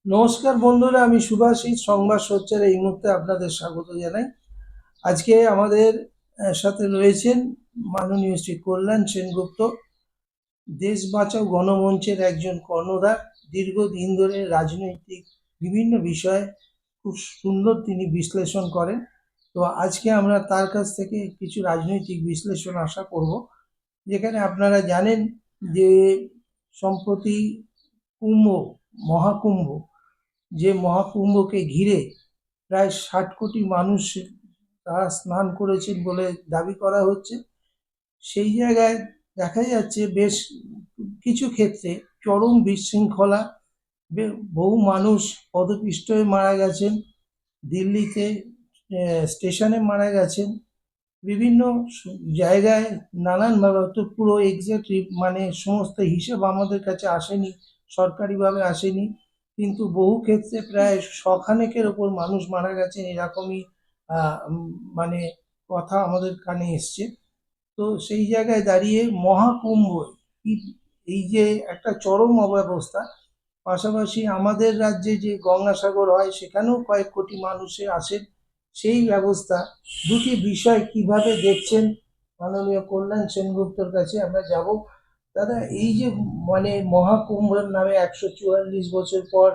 নমস্কার বন্ধুরা, আমি সুভাষিস সংবাদ সচ্চার এই মুহূর্তে আপনাদের স্বাগত জানাই। আজকে আমাদের সাথে রয়েছেন মাননীয় শ্রী কল্যাণ সেনগুপ্ত, দেশ বাঁচাও গণমঞ্চের একজন কর্ণধার। দীর্ঘদিন ধরে রাজনৈতিক বিভিন্ন বিষয়ে খুব সুন্দর তিনি বিশ্লেষণ করেন। তো আজকে আমরা তার কাছ থেকে কিছু রাজনৈতিক বিশ্লেষণ আশা করব। যেখানে আপনারা জানেন যে সম্প্রতি কুম্ভ, মহাকুম্ভ, যে মহাকুম্ভকে ঘিরে প্রায় 60 কোটি মানুষ তারা স্নান করেছেন বলে দাবি করা হচ্ছে। সেই জায়গায় দেখা যাচ্ছে বেশ কিছু ক্ষেত্রে চরম বিশৃঙ্খলা, বহু মানুষ পদপিষ্ট হয়ে মারা গেছেন, দিল্লিতে স্টেশনে মারা গেছেন, বিভিন্ন জায়গায় নানানভাবে। তো পুরো এক্স্যাক্টলি মানে সমস্ত হিসেব আমাদের কাছে আসেনি, সরকারিভাবে আসেনি, কিন্তু বহু ক্ষেত্রে প্রায় শখানেকের ওপর মানুষ মারা গেছেন এরকমই মানে কথা আমাদের কানে এসছে। তো সেই জায়গায় দাঁড়িয়ে মহাকুম্ভ, এই যে একটা চরম অব্যবস্থা, পাশাপাশি আমাদের রাজ্যে যে গঙ্গাসাগর হয় সেখানেও কয়েক কোটি মানুষে আসেন, সেই ব্যবস্থা, দুটি বিষয় কিভাবে দেখছেন মাননীয় কল্যাণ সেনগুপ্তর কাছে আমরা যাব। দাদা, এই যে মানে মহাকুম্ভের নামে 144 বছর পর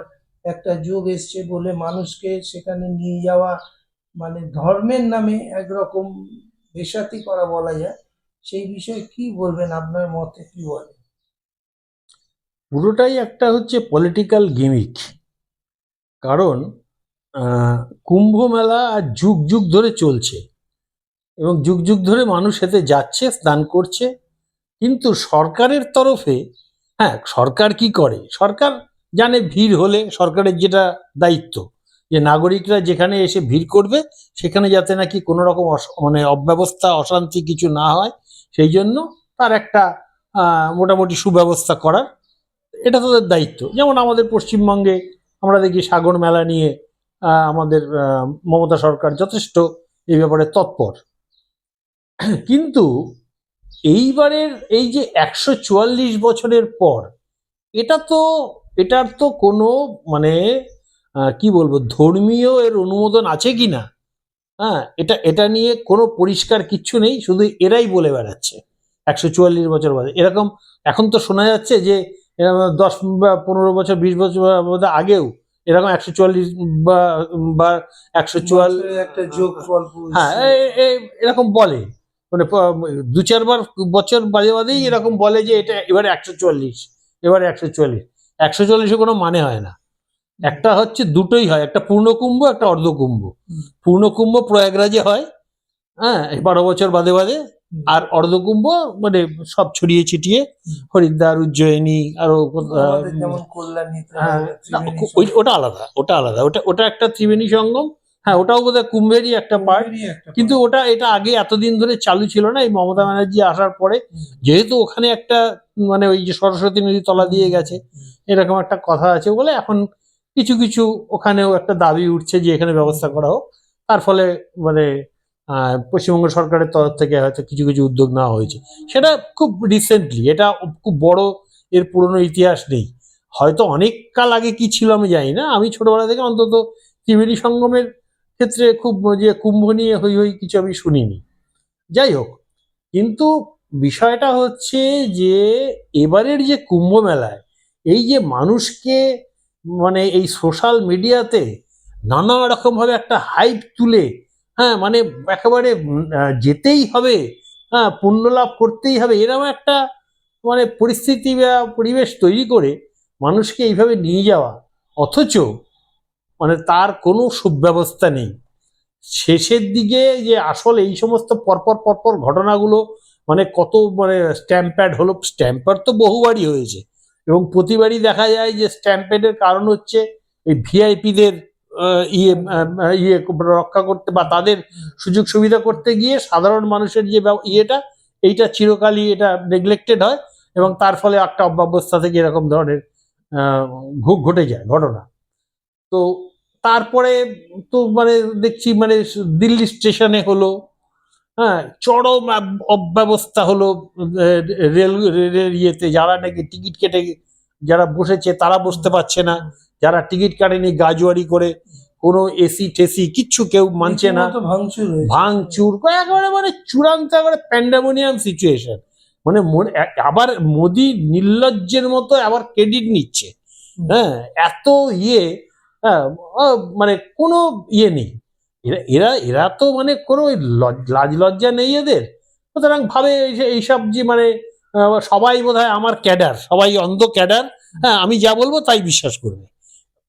একটা যোগ এসছে বলে মানুষকে সেখানে নিয়ে যাওয়া, মানে ধর্মের নামে একরকম বেশ্যাতি করা বলা যায়, সেই বিষয়ে কি বলবেন? আপনার মতে কি বলে? পুরোটাই একটা হচ্ছে পলিটিক্যাল গিমিক। কারণ কুম্ভ মেলা আর যুগ যুগ ধরে চলছে এবং যুগ যুগ ধরে মানুষ এতে যাচ্ছে, স্নান করছে। কিন্তু সরকারের তরফে, হ্যাঁ, সরকার কি করে? সরকার জানে ভিড় হলে সরকারের যেটা দায়িত্ব, যে নাগরিকরা যেখানে এসে ভিড় করবে সেখানে যাতে নাকি কোনো রকম মানে অব্যবস্থা, অশান্তি কিছু না হয়, সেই জন্য তার একটা মোটামুটি সুব্যবস্থা করার, এটা তাদের দায়িত্ব। যেমন আমাদের পশ্চিমবঙ্গে আমরা দেখি সাগর মেলা নিয়ে আমাদের মমতা সরকার যথেষ্ট এই ব্যাপারে তৎপর। কিন্তু এইবারের এই যে 144 বছরের পর, এটা তো, এটার তো কোনো মানে কি বলবো, ধর্মীয় এর অনুমোদন আছে কি না, হ্যাঁ, এটা এটা নিয়ে কোনো পরিষ্কার কিচ্ছু নেই। শুধু এরাই বলে বেড়াচ্ছে 144 বছর বাদে এরকম। এখন তো শোনা যাচ্ছে যে এরকম 10 বা 15 বছর, 20 বছর আগেও এরকম 144 বা বা 144, বছরে একটা যোগফল হ্যাঁ, বলছে। এরকম বলে। মানে 2-4 বার বছর বাদে বাদেই এরকম বলে যে এটা এবারে 144, এবারে 144। 144-এ কোনো মানে হয় না। একটা হচ্ছে, দুটোই হয়, একটা পূর্ণকুম্ভ, একটা অর্ধকুম্ভ। পূর্ণকুম্ভ প্রয়াগরাজে হয়, হ্যাঁ, 12 বছর বাদে বাদে। আর অর্ধকুম্ভ মানে সব ছড়িয়ে ছিটিয়ে হরিদ্বার, উজ্জয়িনী, আরো আমাদের যেমন কল্যাণীতে হয়, ত্রিবেণী ওটা সঙ্গম। আলাদা, ওটা আলাদা, ওটা ওটা একটা ত্রিবেণী সঙ্গম। হ্যাঁ, ওটাও বোধহয় কুম্ভেরই একটা পার্ট। কুম্ভেরই একটা কিন্তু part। ওটা, এটা আগে এতদিন ধরে চালু ছিল না, এই মমতা ব্যানার্জি আসার পরে। যেহেতু ওখানে একটা মানে ওই যে সরস্বতী নদী তলা দিয়ে গেছে, এরকম একটা কথা আছে বলে এখন কিছু কিছু ওখানেও একটা দাবি উঠছে যে এখানে ব্যবস্থা করা হোক। তার ফলে মানে পশ্চিমবঙ্গ সরকারের তরফ থেকে হয়তো কিছু কিছু উদ্যোগ নেওয়া হয়েছে। সেটা খুব রিসেন্টলি, এটা খুব বড়, এর পুরনো ইতিহাস নেই। হয়তো অনেক কাল আগে কি ছিল আমি জানি না, আমি ছোটবেলা থেকে অন্তত ত্রিবেণী সঙ্গমের ক্ষেত্রে খুব যে কুম্ভ নিয়ে হই হই কিছু আমি শুনিনি। যাই হোক, কিন্তু বিষয়টা হচ্ছে যে এবারের যে কুম্ভ মেলায় এই যে মানুষকে মানে এই সোশ্যাল মিডিয়াতে নানা রকম ভাবে একটা হাইপ তুলে, হ্যাঁ, মানে একেবারে যেতেই হবে, হ্যাঁ, পুণ্য লাভ করতেই হবে, এরকম একটা মানে পরিস্থিতি বা পরিবেশ তৈরি করে মানুষকে এইভাবে নিয়ে যাওয়া, অথচ মানে তার কোনো সুব্যবস্থা নেই। শেষের দিকে যে আসলে এই সমস্ত পরপর পরপর ঘটনাগুলো, মানে কত মানে স্ট্যাম্প্যাড হলো, স্ট্যাম্প্যাড তো বহুবারই হয়েছে, এবং প্রতিবারই দেখা যায় যে স্ট্যাম্প্যাডের কারণ হচ্ছে এই ভিআইপিদের ইয়ে রক্ষা করতে বা তাদের সুযোগ সুবিধা করতে গিয়ে সাধারণ মানুষের যে ইয়েটা, এইটা চিরকালই এটা নেগলেক্টেড হয়, এবং তার ফলে একটা অব্যবস্থা থেকে এরকম ধরনের ঘটে যায় ঘটনা। তো তারপরে তো মানে দেখছি মানে দিল্লি স্টেশনে হলো, হ্যাঁ, চরম অব্যবস্থা হলো। রেল রেলের ইয়েতে যারা নাকি টিকিট কেটে যারা বসেছে তারা বসতে পারছে না, যারা টিকিট কাটেনি গাজুয়ারি করে, কোনো এসি টেসি কিচ্ছু কেউ মানছে না, রীতিমতো ভাঙচুর হয়েছে। ভাঙচুর করে একেবারে মানে চূড়ান্ত একেবারে প্যান্ডামোনিয়াম সিচুয়েশন। মানে আবার মোদি নির্লজ্জের মতো আবার ক্রেডিট নিচ্ছে। হ্যাঁ, এত ইয়ে, হ্যাঁ, মানে কোনো ইয়ে নেই। এরা এরা এরা তো মানে কোনো ওই লাজ লজ্জা নেই এদের। সুতরাং ভাবে এইসব যে মানে সবাই বোধহয় আমার ক্যাডার, সবাই অন্ধ ক্যাডার, হ্যাঁ আমি যা বলবো তাই বিশ্বাস করবে।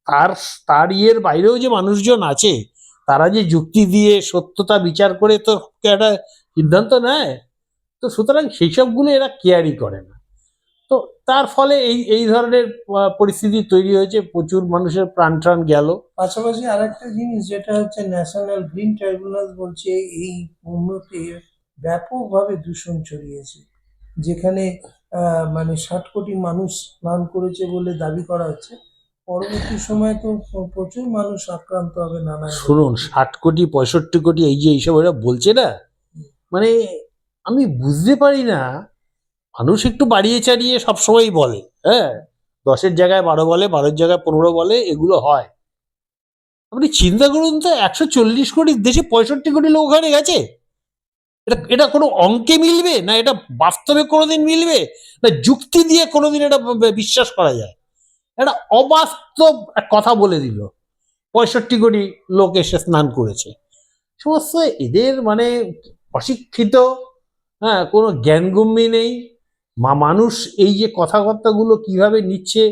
আর তার ইয়ের বাইরেও যে মানুষজন আছে, তারা যে যুক্তি দিয়ে সত্যতা বিচার করে তো একটা সিদ্ধান্ত নেয়, তো সুতরাং সেই সবগুলো এরা কেয়ারই করে না। তো তার ফলে এই এই ধরনের পরিস্থিতি তৈরি হয়েছে, প্রচুর মানুষের প্রাণ টান গেল। পাশাপাশি আরেকটা জিনিস যেটা হচ্ছে ন্যাশনাল গ্রিন ট্রাইব্যুনাল বলছে এই কুম্ভতে ব্যাপকভাবে দূষণ ছড়িয়েছে, যেখানে মানে 60 কোটি মানুষ স্নান করেছে বলে দাবি করা হচ্ছে। পরবর্তী সময় তো প্রচুর মানুষ আক্রান্ত হবে নানা শুনুন, 60 কোটি 65 কোটি এই যে এইসব এরা বলছে না, মানে আমি বুঝতে পারি না। মানুষ একটু বাড়িয়ে চাড়িয়ে সবসময় বলে, হ্যাঁ 10-এর জায়গায় 12 বলে, 12-এর জায়গায় 15 বলে, এগুলো হয়। আপনি চিন্তা করুন তো, 140 কোটির দেশে 65 কোটি লোক ওখানে গেছে। এটা এটা কোনো অঙ্কে মিলবে না, এটা বাস্তবে কোনোদিন মিলবে না, যুক্তি দিয়ে কোনোদিন এটা বিশ্বাস করা যায়? এটা অবাস্তব এক কথা বলে দিল, 65 কোটি লোক এসে স্নান করেছে। সমস্ত এদের মানে অশিক্ষিত, হ্যাঁ কোনো জ্ঞানগম্যি নেই। মানুষ এই যে কথাবার্তাগুলো কিভাবে নিচ্ছে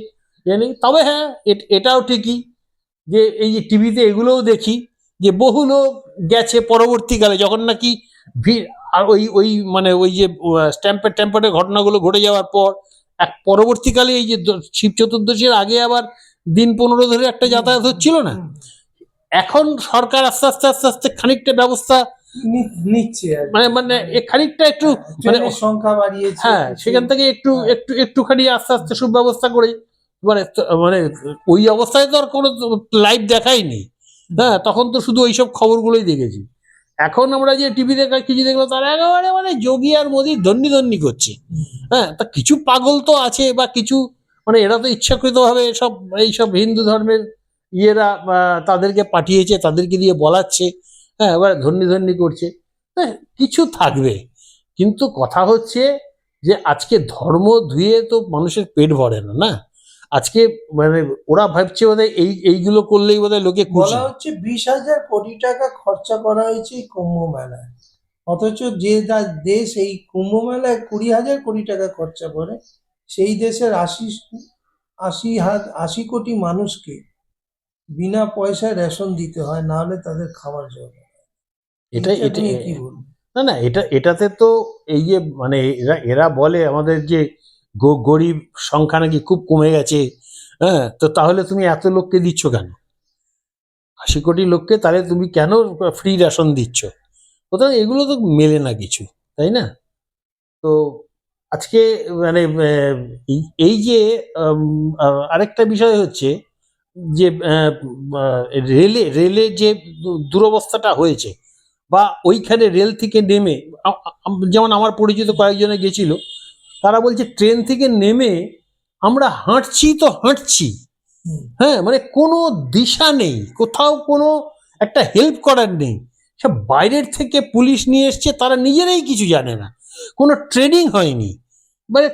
জানি। তবে হ্যাঁ এটাও ঠিকই যে এই যে টিভিতে এগুলোও দেখি যে বহু লোক গেছে পরবর্তীকালে, যখন নাকি ভিড় আর ওই ওই মানে ওই যে স্ট্যাম্পের ট্যাম্পের ঘটনাগুলো ঘটে যাওয়ার পর এক পরবর্তীকালে এই যে শিব চতুর্দশীর আগে আবার দিন 15 ধরে একটা যাতায়াত হচ্ছিল না, এখন সরকার আস্তে আস্তে আস্তে আস্তে খানিকটা ব্যবস্থা নিচ্ছে আর কি। মানে মানে খানিকটা একটু মানে ট্রেনের সংখ্যা বাড়িয়েছে, হ্যাঁ সেখান থেকে একটুখানি আস্তে আস্তে সুব্যবস্থা করে, মানে মানে ওই অবস্থায় তো আর কোনো লাইভ দেখাইনি। হ্যাঁ তখন তো শুধু ওইসব খবরগুলোই দেখেছি। এখন আমরা যে টিভি দেখা কিছু দেখলো, তারা একেবারে মানে যোগী আর মোদী ধন্যি ধন্যি করছে। হ্যাঁ তা কিছু পাগল তো আছে, বা কিছু মানে এরা তো ইচ্ছাকৃতভাবে সব এইসব হিন্দু ধর্মের ইয়েরা তাদেরকে পাঠিয়েছে, তাদেরকে দিয়ে বলাচ্ছে, হ্যাঁ এবার ধন্যি ধন্যি করছে। হ্যাঁ কিছু থাকবে, কিন্তু কথা হচ্ছে যে আজকে ধর্ম ধুয়ে তো মানুষের পেট ভরে না, না আজকে মানে ওরা ভাবছে বোধহয় এইগুলো করলেই বোধহয় লোকে খুশি। বলা হচ্ছে 20,000 কোটি টাকা খরচা করা হয়েছে এই কুম্ভ মেলায়, অথচ যে দেশ এই কুম্ভ মেলায় 20,000 কোটি টাকা খরচা করে, সেই দেশের 80 কোটি মানুষকে বিনা পয়সায় রেশন দিতে হয়, না হলে তাদের খাবার জোগায় না। এটা এইটা এটা নিয়ে কি বলবো? না না এটাতে তো এই যে মানে এরা এরা বলে আমাদের যে গরিব সংখ্যা নাকি খুব কমে গেছে। হ্যাঁ তো তাহলে তুমি এত লোককে দিচ্ছ কেন? 80 কোটি লোককে তাহলে তুমি কেন ফ্রি রেশন দিচ্ছ? কোথাও এগুলো তো মেলে না কিছু, তাই না? তো আজকে মানে এই যে আরেকটা বিষয় হচ্ছে যে রেলে যে দুরবস্থাটা হয়েছে, বা ওইখানে রেল থেকে নেমে যেমন আমার পরিচিত কয়েকজনে গেছিল, তারা বলছে ট্রেন থেকে নেমে আমরা হাঁটছি তো হাঁটছি, হ্যাঁ মানে কোনো দিশা নেই, কোথাও কোনো একটা হেল্প করার নেই। সব বাইরের থেকে পুলিশ নিয়ে এসছে, তারা নিজেরাই কিছু জানে না, কোনো ট্রেনিং হয়নি, মানে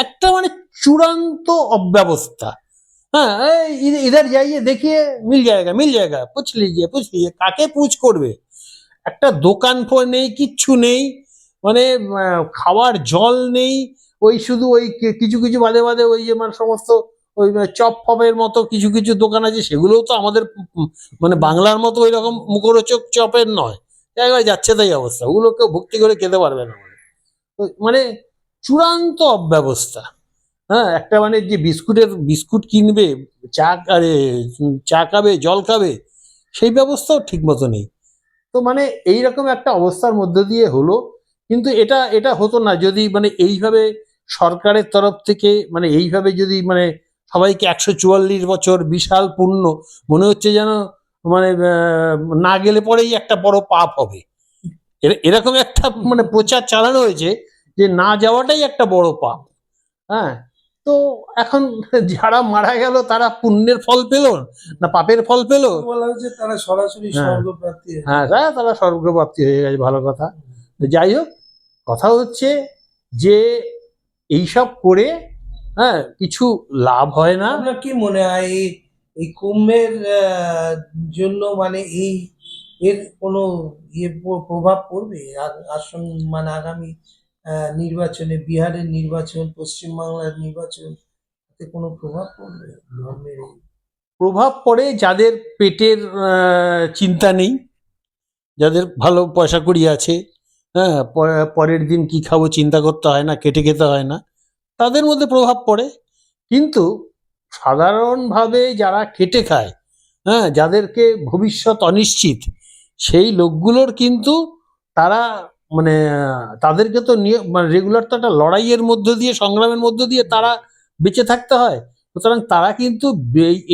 একটা মানে চূড়ান্ত অব্যবস্থা। हाँ इधर जाइए देखिए मिल जाएगा पूछ लीजिए কাকে পুছ করবে? একটা দোকান নেই, কিচ্ছু নেই, মানে খাওয়ার জল নেই। ওই শুধু ওই কিছু কিছু বাদে বাদে ওই যে মানে সমস্ত ওই চপ ফপের মতো কিছু কিছু দোকান আছে, সেগুলোও তো আমাদের মানে বাংলার মতো ওই রকম মুখরোচক চপের নয়। একবার যাচ্ছে তাই অবস্থা, ওগুলো কেউ ভক্তি করে খেতে পারবে না। মানে চূড়ান্ত অব্যবস্থা। হ্যাঁ একটা মানে যে বিস্কুট কিনবে, চা খাবে, জল খাবে, সেই ব্যবস্থাও ঠিক মতো নেই। তো মানে এইরকম একটা অবস্থার মধ্যে দিয়ে হলো। কিন্তু এটা এটা হতো না যদি মানে এইভাবে সরকারের তরফ থেকে মানে এইভাবে যদি মানে সবাইকে 144 বছর বিশাল পুণ্য মনে হচ্ছে যেন মানে না গেলে পরেই একটা বড় পাপ হবে, এরকম একটা মানে প্রচার চালানো হয়েছে যে না যাওয়াটাই একটা বড় পাপ। হ্যাঁ তো এখন যারা মারা গেল তারা পুণ্যের ফল পেল না পাপের ফল পেল? বলা হচ্ছে তারা সরাসরি হ্যাঁ। স্বর্গপ্রাপ্তি হয়ে হ্যাঁ, তারা স্বর্গপ্রাপ্তি হয়ে গেছে, ভালো কথা। তো যাই হোক, কথা হচ্ছে যে এইসব করে কিছু লাভ হয় না। আপনার কি মনে হয় এই কুম্ভের জন্য মানে এর কোনো প্রভাব পড়বে আসন মানে আগামী নির্বাচনে, বিহারের নির্বাচন, পশ্চিমবাংলার নির্বাচন, এতে কোনো প্রভাব পড়বে ধর্মের প্রভাব পড়ে যাদের পেটের চিন্তা নেই, যাদের ভালো পয়সা কড়ি আছে, পরের দিন কি খাবো চিন্তা করতে হয় না, কেটে খেতে হয় না, তাদের মধ্যে প্রভাব পড়ে। কিন্তু সাধারণভাবে যারা খেটে খায়, যাদেরকে ভবিষ্যৎ অনিশ্চিত, সেই লোকগুলোর কিন্তু তারা মানে তাদেরকে তো নিয়ে মানে রেগুলার তো একটা লড়াইয়ের মধ্য দিয়ে, সংগ্রামের মধ্য দিয়ে তারা বেঁচে থাকতে হয়। সুতরাং তারা কিন্তু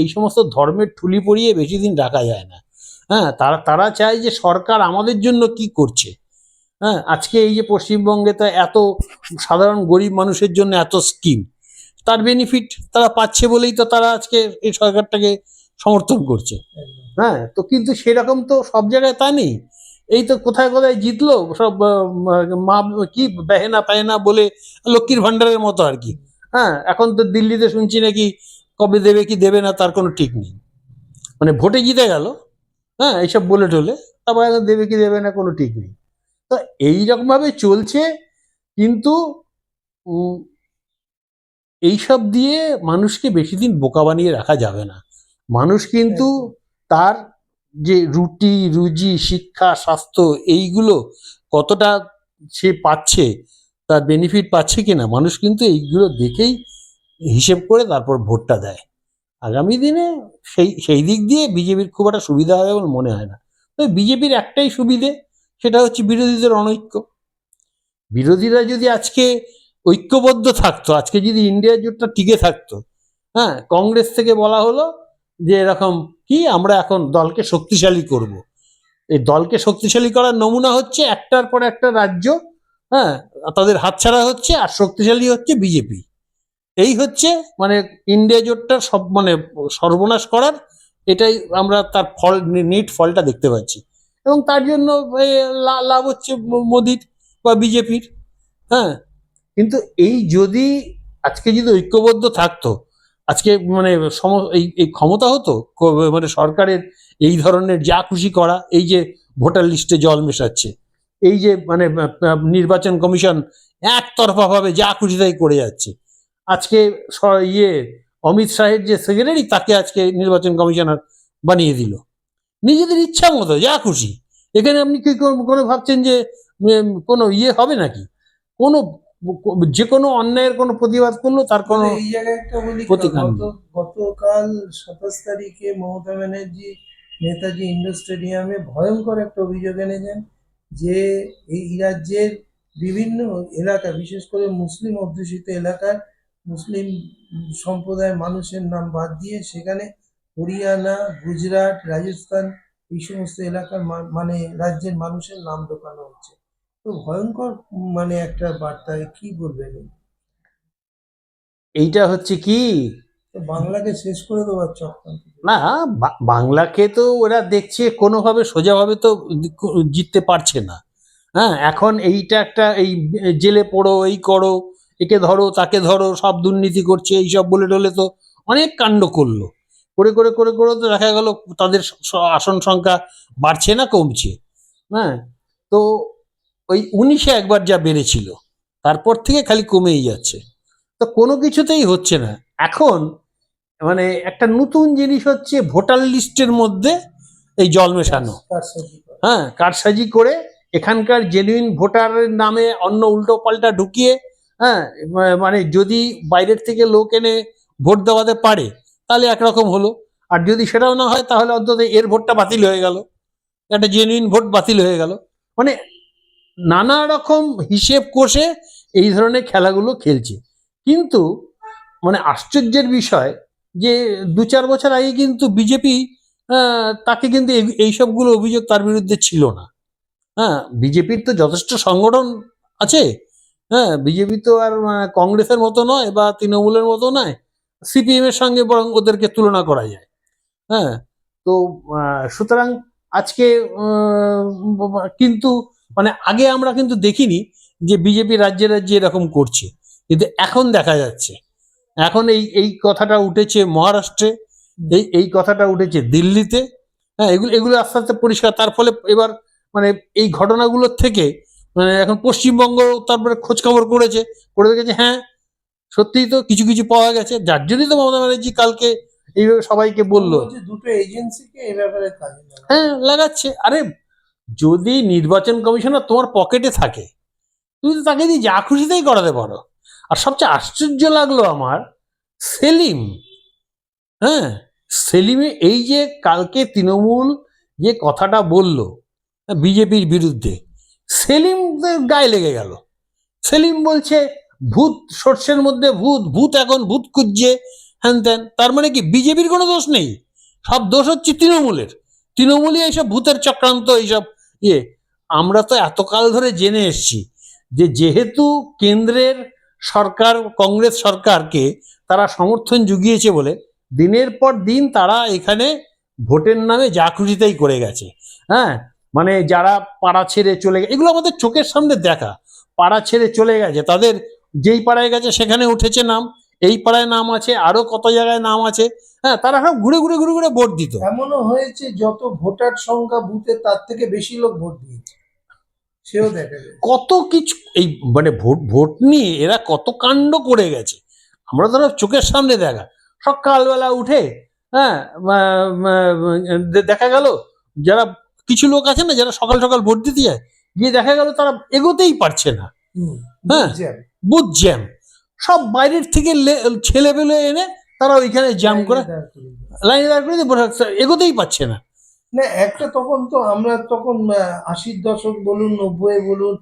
এই সমস্ত ধর্মের ঠুলি পরিয়ে বেশি দিন রাখা যায় না। তারা তারা চায় যে সরকার আমাদের জন্য কি করছে। আজকে এই যে পশ্চিমবঙ্গে তো এত সাধারণ গরিব মানুষের জন্য এত স্কিম, তার বেনিফিট তারা পাচ্ছে বলেই তো তারা আজকে এই সরকারটাকে সমর্থন করছে। তো কিন্তু সেরকম তো সব জায়গায় তা নেই। এই তো কোথায় কোথায় জিতলো সব মা কি বেহেনা পায়না বলে, লক্ষ্মীর ভান্ডারের মতো আর কি। এখন তো দিল্লিতে শুনছি নাকি কবে দেবে কি দেবে না তার কোনো ঠিক নেই, মানে ভোটে জিতে গেল, এইসব বলে টলে, তারপর এখন দেবে কি দেবে না কোনো ঠিক নেই। তো এইরকম ভাবে চলছে। কিন্তু এইসব দিয়ে মানুষকে বেশি দিন বোকা বানিয়ে রাখা যাবে না। মানুষ কিন্তু তার যে রুটি রুজি, শিক্ষা, স্বাস্থ্য, এইগুলো কতটা সে পাচ্ছে, তার বেনিফিট পাচ্ছে কিনা, মানুষ কিন্তু এইগুলো দেখেই হিসেব করে তারপর ভোটটা দেয়। আগামী দিনে সেই দিক দিয়ে বিজেপির খুব একটা সুবিধা হবে বলে মনে হয় না। তবে বিজেপির একটাই সুবিধে, সেটা হচ্ছে বিরোধীদের অনৈক্য। বিরোধীরা যদি আজকে ঐক্যবদ্ধ থাকতো, আজকে যদি ইন্ডিয়া জোটটা টিকে থাকতো, কংগ্রেস থেকে বলা হলো যে এরকম কি আমরা এখন দলকে শক্তিশালী করব। এই দলকে শক্তিশালী করার নমুনা হচ্ছে একটার পর একটা রাজ্য তাদের হাতছাড়া হচ্ছে, আর শক্তিশালী হচ্ছে বিজেপি। এই হচ্ছে মানে ইন্ডিয়া জোটটার সব মানে সর্বনাশ করার, এটাই আমরা তার ফল, নিট ফলটা দেখতে পাচ্ছি। এবং তার জন্য লাভ হচ্ছে মোদির বা বিজেপির। কিন্তু এই যদি আজকে যদি ঐক্যবদ্ধ থাকতো, আজকে মানে এই ক্ষমতা হতো মানে সরকারের এই ধরনের যা খুশি করা, এই যে ভোটার লিস্টে জল মেশাচ্ছে, এই যে মানে নির্বাচন কমিশন একতরফা ভাবে যা খুশি তাই করে যাচ্ছে। আজকে অমিত শাহের যে সেক্রেটারি, তাকে আজকে নির্বাচন কমিশনার বানিয়ে দিল নিজেদের ইচ্ছা মতো, যা খুশি। এখানে আপনি কি কোনো ভাবছেন যে কোনো হবে নাকি? কোনো যে কোনো অন্যায়ের কোনো প্রতিবাদ করলো তার কোনো এই জায়গায় একটা বলি, প্রতিকার নেই। গতকাল 27 তারিখে মমতা ব্যানার্জি নেতাজি ইন্ডোর স্টেডিয়ামে ভয়ঙ্কর একটা অভিযোগ এনেছেন যে এই রাজ্যের বিভিন্ন এলাকা, বিশেষ করে মুসলিম অধ্যুষিত এলাকার মুসলিম সম্প্রদায়ের মানুষের নাম বাদ দিয়ে সেখানে হরিয়ানা, গুজরাট, রাজস্থান, এই সমস্ত এলাকার মানে রাজ্যের মানুষের নাম ঢোকানো হচ্ছে। তো ভয়ঙ্কর মানে একটা বার্তা, কি বলবেন? এইটা হচ্ছে কি, তো বাংলাকে শেষ করে দেওয়ার চক্রান্ত। না বাংলাকে তো ওরা দেখছে কোনোভাবে সোজাভাবে তো জিততে পারছে না। এখন এইটা একটা এই জেলে পড়ো, এই করো, একে ধরো তাকে ধরো, সব দুর্নীতি করছে, এইসব বলে টলে তো অনেক কাণ্ড করলো। করে করে করে করে তো দেখা গেল তাদের আসন সংখ্যা বাড়ছে না কমছে। তো ওই 19-এ একবার যা বেড়েছিল, তারপর থেকে খালি কমেই যাচ্ছে। তো কোনো কিছুতেই হচ্ছে না। এখন মানে একটা নতুন জিনিস হচ্ছে ভোটার লিস্টের মধ্যে এই জল মেশানো, কারসাজি করে এখানকার জেনুইন ভোটারের নামে অন্য উল্টো পাল্টা ঢুকিয়ে, মানে যদি বাইরের থেকে লোক এনে ভোট দেওয়াতে পারে তাহলে একরকম হলো, আর যদি সেটাও না হয় তাহলে অন্তত এর ভোটটা বাতিল হয়ে গেল, একটা জেনুইন ভোট বাতিল হয়ে গেল। মানে নানা রকম হিসেব কষে এই ধরনের খেলাগুলো খেলছে। কিন্তু মানে আশ্চর্যের বিষয় যে 2-4 বছর আগে কিন্তু বিজেপি তাকে কিন্তু এইসবগুলো অভিযোগ তার বিরুদ্ধে ছিল না। বিজেপির তো যথেষ্ট সংগঠন আছে, হ্যাঁ, বিজেপি তো আর কংগ্রেসের মতো নয় বা তৃণমূলের মতো নয়, সিপিএম এর সঙ্গে বরং ওদেরকে তুলনা করা যায়। হ্যাঁ, তো সুতরাং আজকে কিন্তু মানে আগে আমরা কিন্তু দেখিনি যে বিজেপি রাজ্যে রাজ্যে এরকম করছে, কিন্তু এখন দেখা যাচ্ছে। এখন এই এই কথাটা উঠেছে মহারাষ্ট্রে, এই কথাটা উঠেছে দিল্লিতে। হ্যাঁ, এগুলো এগুলো আস্তে আস্তে পরিষ্কার। তার ফলে এবার মানে এই ঘটনাগুলোর থেকে মানে এখন পশ্চিমবঙ্গ তারপরে খোঁজ খবর করেছে, করে দেখেছে হ্যাঁ সত্যিই তো কিছু কিছু পাওয়া গেছে, যার জন্যই তো মমতা ব্যানার্জি কালকে এইভাবে সবাইকে বললো। বলছে দুটো এজেন্সিকে এই ব্যাপারে কাজে লাগানো। হ্যাঁ, লাগাচ্ছে। আরে যদি নির্বাচন কমিশনার তোমার পকেটে থাকে, তুমি তো তাকে দিয়ে যা খুশি তাই করাতে পারো। আর সবচেয়ে আশ্চর্য লাগলো আমার সেলিম। হ্যাঁ, সেলিমে এই যে কালকে তৃণমূল যে কথাটা বলল বিজেপির বিরুদ্ধে, সেলিম গায়ে লেগে গেল। সেলিম বলছে ভূত, সর্ষের মধ্যে ভূত, ভূত এখন ভূত খুঁজছে, হ্যান ত্যান। তার মানে কি বিজেপির কোনো দোষ নেই, সব দোষ হচ্ছে তৃণমূলের। তৃণমূলই এইসব ভূতের চক্রান্ত, এইসব ইয়ে। আমরা তো এতকাল ধরে জেনে এসছি যে যেহেতু কেন্দ্রের সরকার কংগ্রেস সরকারকে তারা সমর্থন জুগিয়েছে বলে দিনের পর দিন তারা এখানে ভোটের নামে যা খুশি তাই করে গেছে। হ্যাঁ, মানে যারা পাড়া ছেড়ে চলে গেছে, এগুলো আমাদের চোখের সামনে দেখা। পাড়া ছেড়ে চলে গেছে, তাদের যেই পাড়ায় গেছে সেখানে উঠেছে নাম, এই পাড়ায় নাম আছে, আরো কত জায়গায় নাম আছে। হ্যাঁ, তারা সব ঘুরে ঘুরে ঘুরে ঘুরে ভোট দিত। এমনও হয়েছে যত ভোটার সংখ্যা বুথে তার থেকে বেশি লোক ভোট দিয়েছে, সেও দেখা গেছে। কত কিছু এই মানে ভোট ভোট নিয়ে এরা কত কাণ্ড করে গেছে, আমরা তো চোখের সামনে দেখা। সকালবেলা উঠে হ্যাঁ দেখা গেল যারা কিছু লোক আছে না যারা সকাল সকাল ভোট দিতে যায়, গিয়ে দেখা গেল তারা এগোতেই পারছে না। হ্যাঁ, বুঝছেন? বুথ জ্যাম, সব বাইরের থেকে ছেলে পেলে এনে তারা ওইখানে জ্যাম করে লাইনে দাঁড় করে দিয়ে বসে আছে, এগোতেই পারছে না। না, একটা তখন তো আমরা তখন 80-র দশক বলুন 90 বলুন,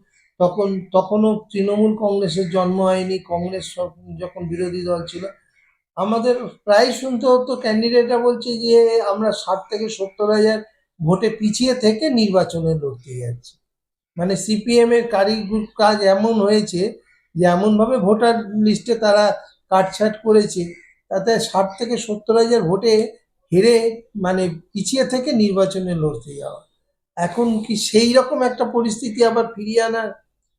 তখনও তৃণমূল কংগ্রেসের জন্ম হয়নি, কংগ্রেস যখন বিরোধী দল ছিল, আমাদের প্রায় শুনতে হতো ক্যান্ডিডেটরা বলছে যে আমরা 60 থেকে 70 হাজার ভোটে পিছিয়ে থেকে নির্বাচনে লড়তে যাচ্ছি। মানে সিপিএম এর কাজ এমন হয়েছে যে এমন ভাবে ভোটার লিস্টে তারা কাটছাট করেছে, তাতে 60 থেকে 70 হাজার ভোটে হেরে মানে পিছিয়ে থেকে নির্বাচনে লড়তে যাওয়া। এখন কি সেই রকম একটা পরিস্থিতি আবার ফিরিয়ে আনার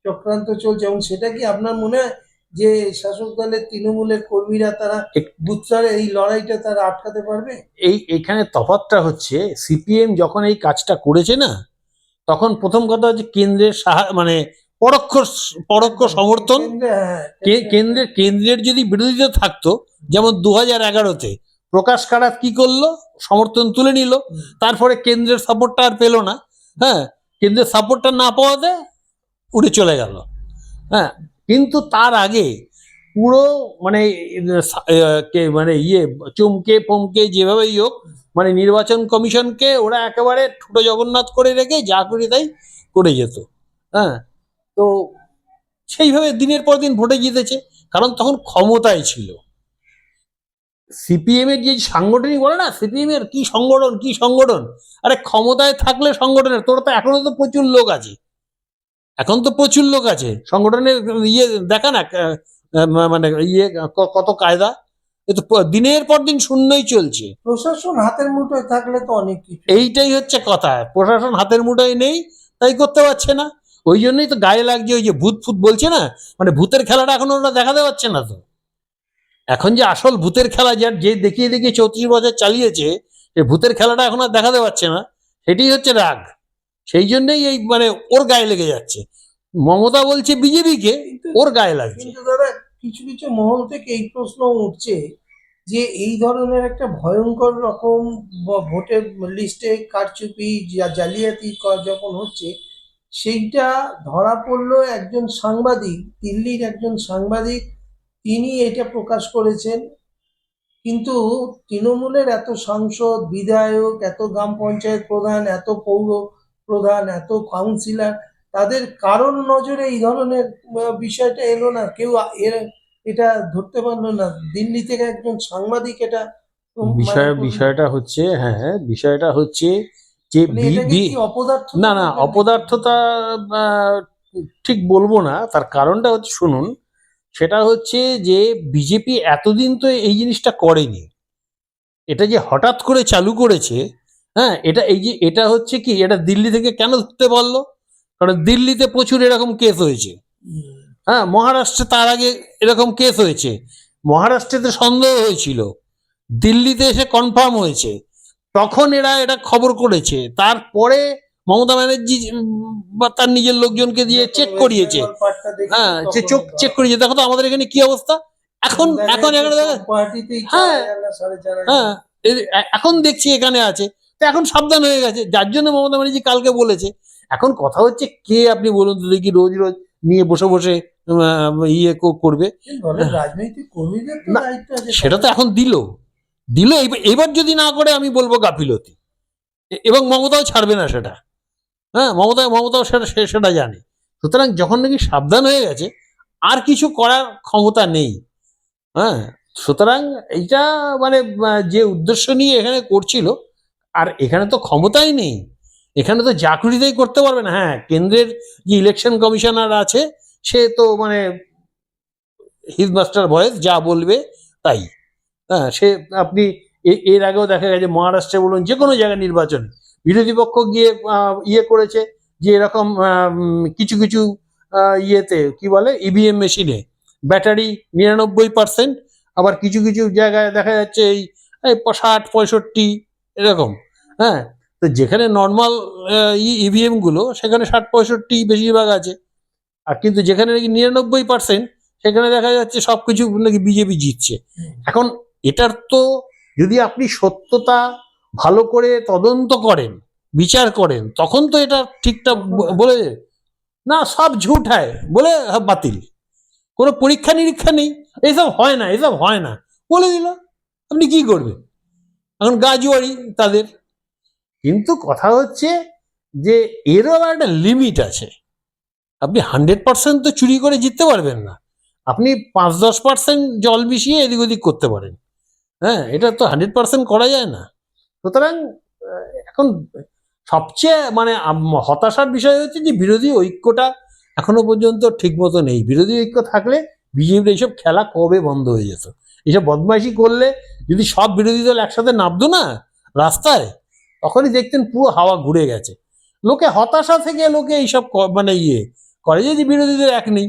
চক্রান্ত চলছে? এবং সেটা কি আপনার মনে হয় যে শাসক দলের তৃণমূলের কর্মীরা তারা বুথস্তরে এই লড়াইটা তারা আটকাতে পারবে? এখানে তফাৎটা হচ্ছে সিপিএম যখন এই কাজটা করেছে না, তখন প্রথম কথা হচ্ছে কেন্দ্রের মানে পরোক্ষ পরোক্ষ সমর্থন। হ্যাঁ, কেন্দ্রের যদি বিরোধিতা থাকতো, যেমন 2011-তে প্রকাশ কারাত কি করলো, সমর্থন তুলে নিল, তারপরে কেন্দ্রের সাপোর্টটা আর পেলো না। হ্যাঁ, কেন্দ্রের সাপোর্টটা না পাওয়াতে উড়ে চলে গেল। হ্যাঁ, কিন্তু তার আগে পুরো মানে মানে চমকে পমকে যেভাবেই হোক মানে নির্বাচন কমিশনকে ওরা একেবারে ঠুটো জগন্নাথ করে রেখে যা করে তাই করে যেত। হ্যাঁ, তো সেইভাবে দিনের পর দিন ভোটে জিতেছে, কারণ তখন ক্ষমতায় ছিল। সিপিএম এর যে সাংগঠনিক বলে না, সিপিএম এর কি সংগঠন কি সংগঠন, আরে ক্ষমতায় থাকলে সংগঠনের তোর তো এখনো তো প্রচুর লোক আছে, এখন তো প্রচুর লোক আছে সংগঠনের ইয়ে দেখা না মানে ইয়ে কত কায়দা, এ তো দিনের পর দিন শূন্যই চলছে। প্রশাসন হাতের মুঠোয় থাকলে তো অনেক কিছু। এইটাই হচ্ছে কথা, প্রশাসন হাতের মুঠোয় নেই, তাই করতে পারছে না। ওই জন্যই তো গায়ে লাগছে, ওই যে ভূত ফুত বলছে না, মানে ভূতের খেলাটা এখন ওরা দেখাতে পারছে না। তো এখন যে আসল ভূতের খেলা যার যে দেখিয়ে দেখিয়ে 34 বছর চালিয়েছে, এই ভূতের খেলাটা এখন আর দেখাতে পারছে না, সেটাই হচ্ছে রাগ। সেই জন্যই এই মানে ওর গায়ে লেগে যাচ্ছে। মমতা বলছে বিজেপিকে, ওর গায়ে লাগছে। কিন্তু দাদা, কিছু কিছু মহল থেকে এই প্রশ্ন উঠছে যে এই ধরনের একটা ভয়ঙ্কর রকম ভোটের লিস্টে কারচুপি জালিয়াতি যখন হচ্ছে, সেইটা ধরা পড়লো একজন সাংবাদিক, দিল্লির একজন সাংবাদিক, তিনি এটা প্রকাশ করেছেন। কিন্তু তৃণমূলের এত সাংসদ, বিধায়ক, এত গ্রাম পঞ্চায়েত প্রধান, এত পৌর প্রধান, এত কাউন্সিলর, তাদের কারোর নজরে এই ধরনের বিষয়টা এলো না, কেউ এটা ধরতে পারলো না। দিল্লি থেকে একজন সাংবাদিক এটা বিষয়টা হচ্ছে, হ্যাঁ বিষয়টা হচ্ছে যে মানে এটাকে কি অপদার্থ? না না, অপদার্থতা ঠিক বলবো না, তার কারণটা হচ্ছে শুনুন, সেটা হচ্ছে যে বিজেপি এতদিন তো এই জিনিসটা করেনি, এটা যে হঠাৎ করে চালু করেছে। হ্যাঁ, এটা এই যে এটা হচ্ছে কি, এটা দিল্লি থেকে কেন ধরতে পারলো? কারণ দিল্লিতে প্রচুর এরকম কেস হয়েছে। হ্যাঁ, মহারাষ্ট্রে তার আগে এরকম কেস হয়েছে, মহারাষ্ট্রেতে সন্দেহ হয়েছিল, দিল্লিতে এসে কনফার্ম হয়েছে, তখন এরা এটা খবর করেছে, তারপরে মমতা ব্যানার্জি বা তার নিজের লোকজনকে দিয়ে চেক করিয়েছে। হ্যাঁ, যে চোখ চেক করিয়েছে, দেখো তো আমাদের এখানে কি অবস্থা। এখন এখন এখানে দেখো, হ্যাঁ হ্যাঁ, এখন দেখছি এখানে আছে, তো এখন সাবধান হয়ে গেছে, যার জন্য মমতা ব্যানার্জি কালকে বলেছে। এখন কথা হচ্ছে কে আপনি বলুন তো দেখি রোজ রোজ নিয়ে বসে বসে ইয়ে করবে। রাজনৈতিক কর্মীদের তো না, দায়িত্ব আছে। সেটা তো এখন দিল, এবার যদি না করে আমি বলবো গাফিলতি, এবং মমতাও ছাড়বে না সেটা। হ্যাঁ, মমতাও সেটা জানে। সুতরাং যখন নাকি সাবধান হয়ে গেছে, আর কিছু করার ক্ষমতা নেই। হ্যাঁ, সুতরাং এইটা মানে যে উদ্দেশ্য নিয়ে এখানে করছিল, আর এখানে তো ক্ষমতাই নেই, এখানে তো যা খুশিতেই করতে পারবে না। হ্যাঁ, কেন্দ্রের যে ইলেকশন কমিশনার আছে, সে তো মানে হিজ মাস্টার ভয়েস, যা বলবে তাই। হ্যাঁ, সে আপনি এর আগেও দেখা গেছে মহারাষ্ট্রে বলুন যে কোনো জায়গায় নির্বাচন, বিরোধী পক্ষ গিয়ে ইয়ে করেছে যে এরকম কিছু কিছু ইয়েতে কি বলে ইভিএম মেশিনে ব্যাটারি 99%, আবার কিছু কিছু জায়গায় দেখা যাচ্ছে এই 60-65 এরকম। হ্যাঁ, তো যেখানে নর্মাল ইভিএম গুলো সেখানে 60-65 বেশিরভাগ আছে, আর কিন্তু যেখানে নাকি 99% সেখানে দেখা যাচ্ছে সবকিছু নাকি বিজেপি জিতছে। এখন এটার তো যদি আপনি সত্যতা ভালো করে তদন্ত করেন, বিচার করেন, তখন তো এটা ঠিকঠাক বলে না, সব ঝুট হয় বলে বাতিল, কোনো পরীক্ষা নিরীক্ষা নেই, এইসব হয় না, এসব হয় না বলে দিল, আপনি কি করবেন? এখন গাজুয়ারি তাদের। কিন্তু কথা হচ্ছে যে এরও একটা লিমিট আছে, আপনি 100% তো চুরি করে জিততে পারবেন না, আপনি 5-10% জল মিশিয়ে এদিক ওদিক করতে পারেন। হ্যাঁ, এটা তো 100% করা যায় না। সুতরাং এখন সবচেয়ে মানে হতাশার বিষয় হচ্ছে যে বিরোধী ঐক্যটা এখনো পর্যন্ত ঠিক মতো নেই। বিরোধী ঐক্য থাকলে বিজেপির এইসব খেলা কবে বন্ধ হয়ে যেত। এইসব বদমাইশি করলে যদি সব বিরোধী দল একসাথে নামতো না রাস্তায়, তখনই দেখতেন পুরো হাওয়া ঘুরে গেছে। লোকে হতাশা থেকে লোকে এইসব মানে ইয়ে করে যে বিরোধীদের এক নেই।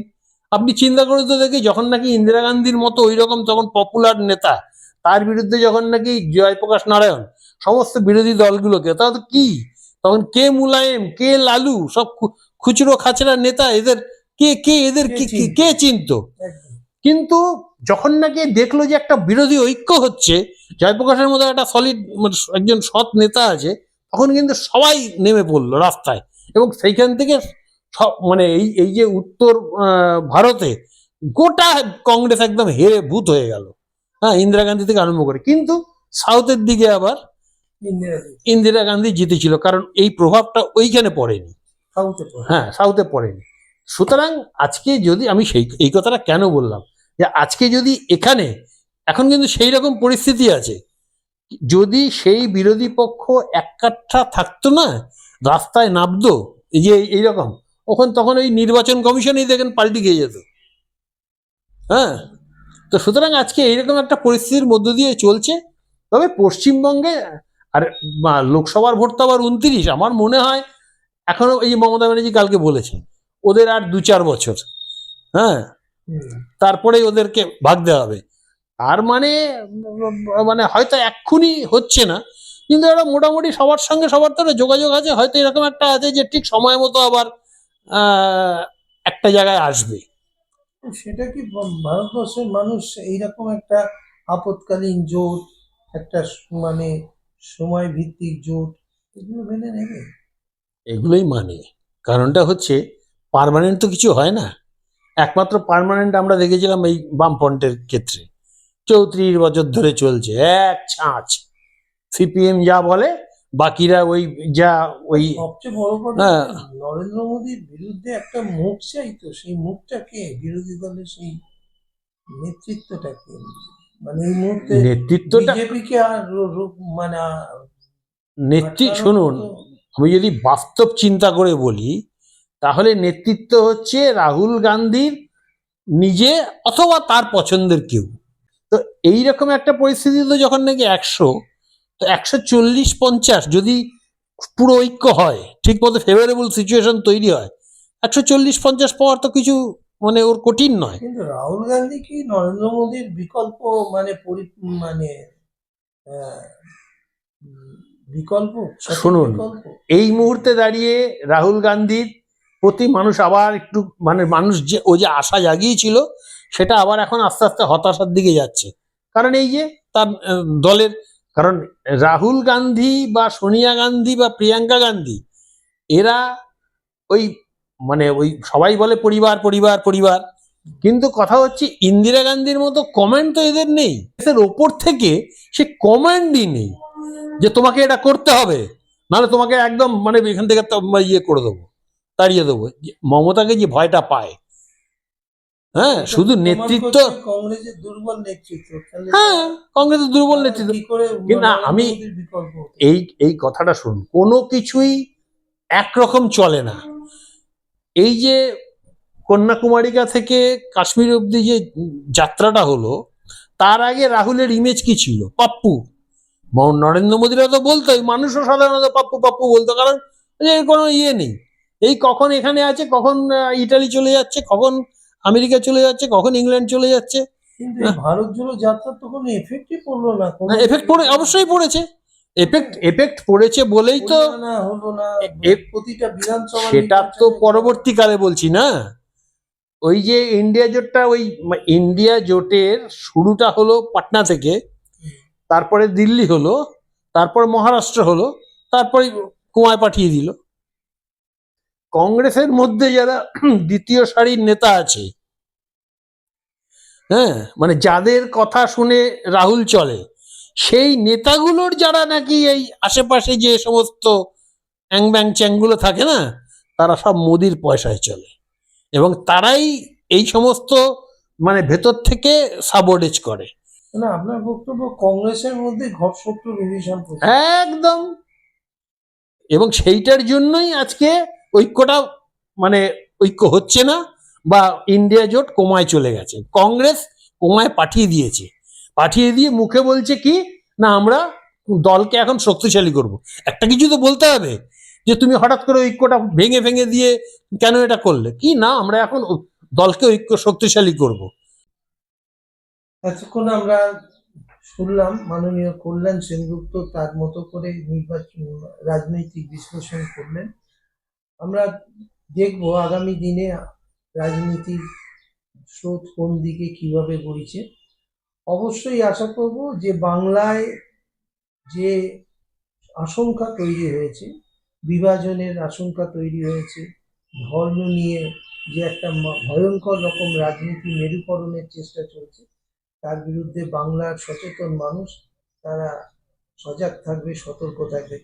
আপনি চিন্তা করে তো দেখি, যখন নাকি ইন্দিরা গান্ধীর মতো ওই রকম তখন পপুলার নেতা, তার বিরুদ্ধে যখন নাকি জয়প্রকাশ নারায়ণ সমস্ত বিরোধী দলগুলোকে, তাহলে কি তখন কে মুলায়েম কে লালু সব খুচরো খাচরা নেতা, এদের এদের কে চিনতো? কিন্তু যখন নাকি দেখলো যে একটা বিরোধী ঐক্য হচ্ছে, জয়প্রকাশের মতো একটা সলিড একজন সৎ নেতা আছে, তখন কিন্তু সবাই নেমে পড়লো রাস্তায়, এবং সেইখান থেকে সব মানে এই যে উত্তর ভারতে গোটা কংগ্রেস একদম হেরে ভূত হয়ে গেল। হ্যাঁ, ইন্দিরা গান্ধী থেকে আরম্ভ করে। কিন্তু সাউথের দিকে আবার ইন্দিরা গান্ধী জিতেছিল, কারণ এই প্রভাবটা ওইখানে পড়েনি। হ্যাঁ, সাউথে পড়েনি। সুতরাং আজকে যদি আমি এই কথাটা কেন বললাম, যে আজকে যদি এখানে এখন কিন্তু সেই রকম পরিস্থিতি আছে, যদি সেই বিরোধী পক্ষ এক কাঠা থাকতো না, রাস্তায় নামতো এই যে এইরকম, তখন ওই নির্বাচন কমিশনই দেখেন পাল্টি খেয়ে যেত। হ্যাঁ, তো সুতরাং আজকে এইরকম একটা পরিস্থিতির মধ্য দিয়ে চলছে। তবে পশ্চিমবঙ্গে আর লোকসভার ভোট তো আবার 29, আমার মনে হয় এখনো এই মমতা ব্যানার্জি কালকে বলেছেন ওদের আর 2-4 বছর, হ্যাঁ, তারপরেই ওদেরকে ভাগতে হবে। তার মানে মানে হয়তো এক্ষুনি হচ্ছে না, কিন্তু এটা মোটামুটি সবার সঙ্গে সবার তো যোগাযোগ আছে, হয়তো এরকম একটা আছে যে ঠিক সময় মতো আবার একটা জায়গায় আসবে। সেটা কি ভারতবর্ষের মানুষ এইরকম একটা আপৎকালীন জোট, একটা মানে সময় ভিত্তিক জোট, এগুলো মেনে নেবে? এগুলোই মানে, কারণটা হচ্ছে পার্মানেন্ট তো কিছু হয় না। একমাত্র পার্মানেন্ট আমরা দেখেছিলাম এই বামফ্রন্টের ক্ষেত্রে, 34 বছর ধরে চলছে এক ছাঁচ, সিপিএম যা বলে বাকিরা ওই যা ওই। সবচেয়ে বড় কথা, নরেন্দ্র মোদীর বিরুদ্ধে একটা মুখ চাইতো, সেই মুখটা কে? বিরোধী দলের সেই নেতৃত্বটা কে? মানে এই মুহূর্তে নেতৃত্বটা বিজেপিকে আর মানে শুনুন, আমি যদি বাস্তব চিন্তা করে বলি, তাহলে নেতৃত্ব হচ্ছে রাহুল গান্ধীর নিজে অথবা তার পছন্দের কেউ। তো এইরকম একটা পরিস্থিতি তো যখন নাকি 100, তো 140-50 যদি পুরো ঐক্য হয়, ঠিক মতো ফেভারেবল সিচুয়েশন তৈরি হয়, 140-50 পাওয়ার তো কিছু মানে ওর কঠিন নয়। কিন্তু রাহুল গান্ধী কি নরেন্দ্র মোদীর বিকল্প, মানে মানে আহ, উম, বিকল্প, সঠিক শুনুন, বিকল্প? এই মুহূর্তে দাঁড়িয়ে রাহুল গান্ধীর প্রতি মানুষ আবার একটু মানে মানুষ যে ও যে আশা জাগিয়েছিল সেটা আবার এখন আস্তে আস্তে হতাশার দিকে যাচ্ছে। কারণ এই যে তার দলের, কারণ রাহুল গান্ধী বা সোনিয়া গান্ধী বা প্রিয়াঙ্কা গান্ধী এরা ওই মানে ওই সবাই বলে পরিবার পরিবার পরিবার, কিন্তু কথা হচ্ছে ইন্দিরা গান্ধীর মতো কমেন্ট তো এদের নেই, এদের ওপর থেকে সে কমেন্টই নেই যে তোমাকে এটা করতে হবে, নাহলে তোমাকে একদম মানে এখান থেকে ইয়ে করে দেবো, তাড়িয়ে দেবো। মমতাকে যে ভয়টা পায়, হ্যাঁ, এটা শুধু প্রমাণ নেতৃত্ব। করছে কংগ্রেসের দুর্বল নেতৃত্ব। তাহলে হ্যাঁ, কংগ্রেসের দুর্বল তারা নেতৃত্ব। কি করে কিন্তু না, নরেন্দ্র আমি মোদীর বিকল্প হতে এই এই কথাটা শুন, কোনো কিছুই একরকম চলে না। এই যে কন্যাকুমারিকা থেকে কাশ্মীর অব্দি যে যাত্রাটা হলো, তার আগে রাহুলের ইমেজ কি ছিল? পাপ্পু। নরেন্দ্র মোদীরা তো বলতোই, মানুষও সাধারণত পাপ্পু পাপ্পু বলতো, কারণ এর কোনো ইয়ে নেই, এই কখন এখানে আছে, কখন ইটালি চলে যাচ্ছে, কখন আমেরিকা চলে যাচ্ছে, কখন ইংল্যান্ড চলে যাচ্ছে। কিন্তু এই ভারত জোড়ো যাত্রা তো কোনো এফেক্টই পড়লো না, কোনো এফেক্ট পড়ে, অবশ্যই পড়েছে। এফেক্ট পড়েছে বলেই তো হরিয়ানা হলো না, প্রতিটা বিধানসভা সেটা তো নির্বাচনে পরবর্তীকালে বলছি না। ওই যে ইন্ডিয়া জোটটা, ওই ইন্ডিয়া জোটের শুরুটা হলো পাটনা থেকে, তারপরে দিল্লি হলো, তারপরে মহারাষ্ট্র হলো, তারপরে কুমায় পাঠিয়ে দিল। কংগ্রেসের মধ্যে যারা দ্বিতীয় সারির নেতা আছে, হ্যাঁ, মানে যাদের কথা শুনে রাহুল চলে, সেই নেতাগুলোর যারা নাকি এই আশেপাশে যে সমস্ত অ্যাং ব্যাং চ্যাংগুলো থাকে না, তারা সব মোদির পয়সায় চলে, এবং তারাই এই সমস্ত মানে ভেতর থেকে সাবর্ডেজ করে। না, আপনার বক্তব্য কংগ্রেসের মধ্যে ঘটশত্রুর অভিযান প্রচুর। একদম। এবং সেইটার জন্যই আজকে ঐক্যটা মানে ঐক্য হচ্ছে না, বা ইন্ডিয়া জোট কোমায় চলে গেছে, কংগ্রেস কোমায় পাঠিয়ে দিয়েছে, পাঠিয়ে দিয়ে মুখে বলছে কি না আমরা দলকে এখন শক্তিশালী করব। একটা কিছু তো বলতে হবে, যে তুমি হঠাৎ করে ঐক্যটা ভেঙে ভেঙে দিয়ে কেন এটা করলে, কি না আমরা এখন দলকে ঐক্য শক্তিশালী করব। এতক্ষণ আমরা শুনলাম মাননীয় কল্যাণ সেনগুপ্ত তার মতো করে নির্বাচন রাজনৈতিক বিশ্লেষণ করলেন। আমরা দেখবো আগামী দিনে রাজনীতির স্রোত কোন দিকে কিভাবে বইছে। অবশ্যই আশা করব যে বাংলায় যে আশঙ্কা তৈরি হয়েছে, বিভাজনের আশঙ্কা তৈরি হয়েছে, ধর্ম নিয়ে যে একটা ভয়ঙ্কর রকম রাজনীতি মেরুকরণের চেষ্টা চলছে, তার বিরুদ্ধে বাংলার সচেতন মানুষ তারা সজাগ থাকবে, সতর্ক থাকবে।